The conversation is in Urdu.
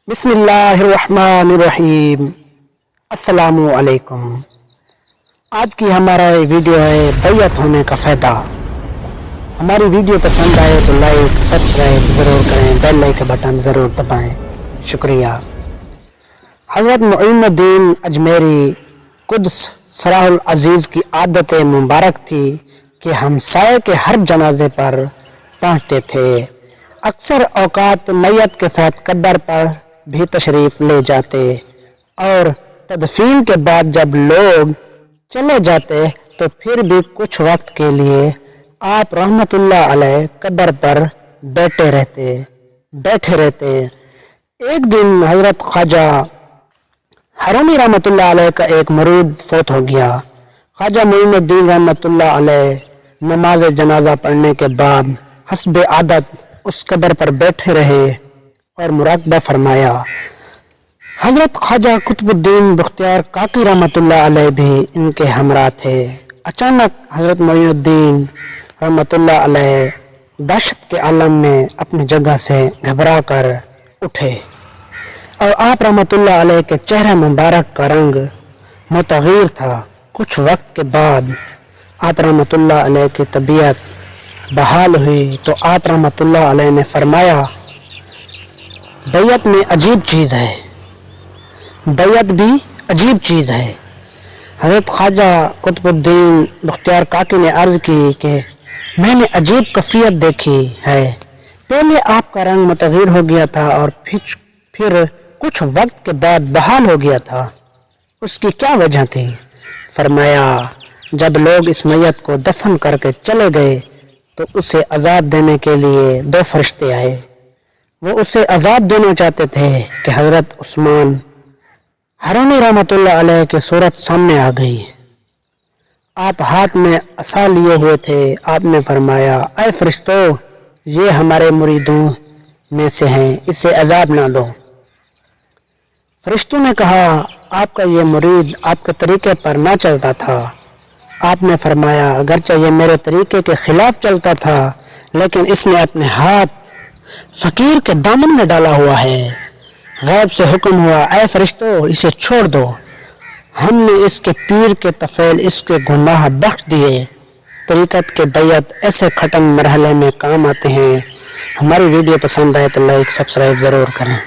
بسم اللہ الرحمن الرحیم۔ السلام علیکم۔ آج کی ہمارا ویڈیو ہے بیعت ہونے کا فائدہ۔ ہماری ویڈیو پسند آئے تو لائک سبسکرائب ضرور کریں، بیل آئیکن بٹن ضرور دبائیں۔ شکریہ۔ حضرت معین الدین اجمیری قدس سرہ العزیز کی عادت مبارک تھی کہ ہمسائے کے ہر جنازے پر پہنچتے تھے۔ اکثر اوقات میت کے ساتھ قبر پر بھی تشریف لے جاتے اور تدفین کے بعد جب لوگ چلے جاتے تو پھر بھی کچھ وقت کے لیے آپ رحمت اللہ علیہ قبر پر بیٹھے رہتے۔ ایک دن حضرت خواجہ حرومی رحمت اللہ علیہ کا ایک مرید فوت ہو گیا۔ خواجہ معین الدین رحمت اللہ علیہ نماز جنازہ پڑھنے کے بعد حسب عادت اس قبر پر بیٹھے رہے اور مراقبہ فرمایا۔ حضرت خواجہ قطب الدین بختیار کاکی رحمت اللہ علیہ بھی ان کے ہمراہ تھے۔ اچانک حضرت معین الدین رحمت اللہ علیہ دہشت کے عالم میں اپنی جگہ سے گھبرا کر اٹھے اور آپ رحمت اللہ علیہ کے چہرہ مبارک کا رنگ متغیر تھا۔ کچھ وقت کے بعد آپ رحمت اللہ علیہ کی طبیعت بحال ہوئی تو آپ رحمت اللہ علیہ نے فرمایا، بیعت میں عجیب چیز ہے، بیعت بھی عجیب چیز ہے۔ حضرت خواجہ قطب الدین بختیار کاکی نے عرض کی کہ میں نے عجیب کیفیت دیکھی ہے۔ پہلے آپ کا رنگ متغیر ہو گیا تھا اور پھر کچھ وقت کے بعد بحال ہو گیا تھا، اس کی کیا وجہ تھی؟ فرمایا، جب لوگ اس میت کو دفن کر کے چلے گئے تو اسے عذاب دینے کے لیے دو فرشتے آئے۔ وہ اسے عذاب دینا چاہتے تھے کہ حضرت عثمان حرومی رحمت اللہ علیہ کی صورت سامنے آ گئی۔ آپ ہاتھ میں عصا لیے ہوئے تھے۔ آپ نے فرمایا، اے فرشتو، یہ ہمارے مریدوں میں سے ہیں، اسے عذاب نہ دو۔ فرشتوں نے کہا، آپ کا یہ مرید آپ کے طریقے پر نہ چلتا تھا۔ آپ نے فرمایا، اگرچہ یہ میرے طریقے کے خلاف چلتا تھا لیکن اس نے اپنے ہاتھ فقیر کے دامن میں ڈالا ہوا ہے۔ غیب سے حکم ہوا، اے فرشتو، اسے چھوڑ دو۔ ہم نے اس کے پیر کے طفیل اس کے گناہ بخش دیے۔ طریقت کے بیعت ایسے کھٹن مرحلے میں کام آتے ہیں۔ ہماری ویڈیو پسند آئے تو لائک سبسکرائب ضرور کریں۔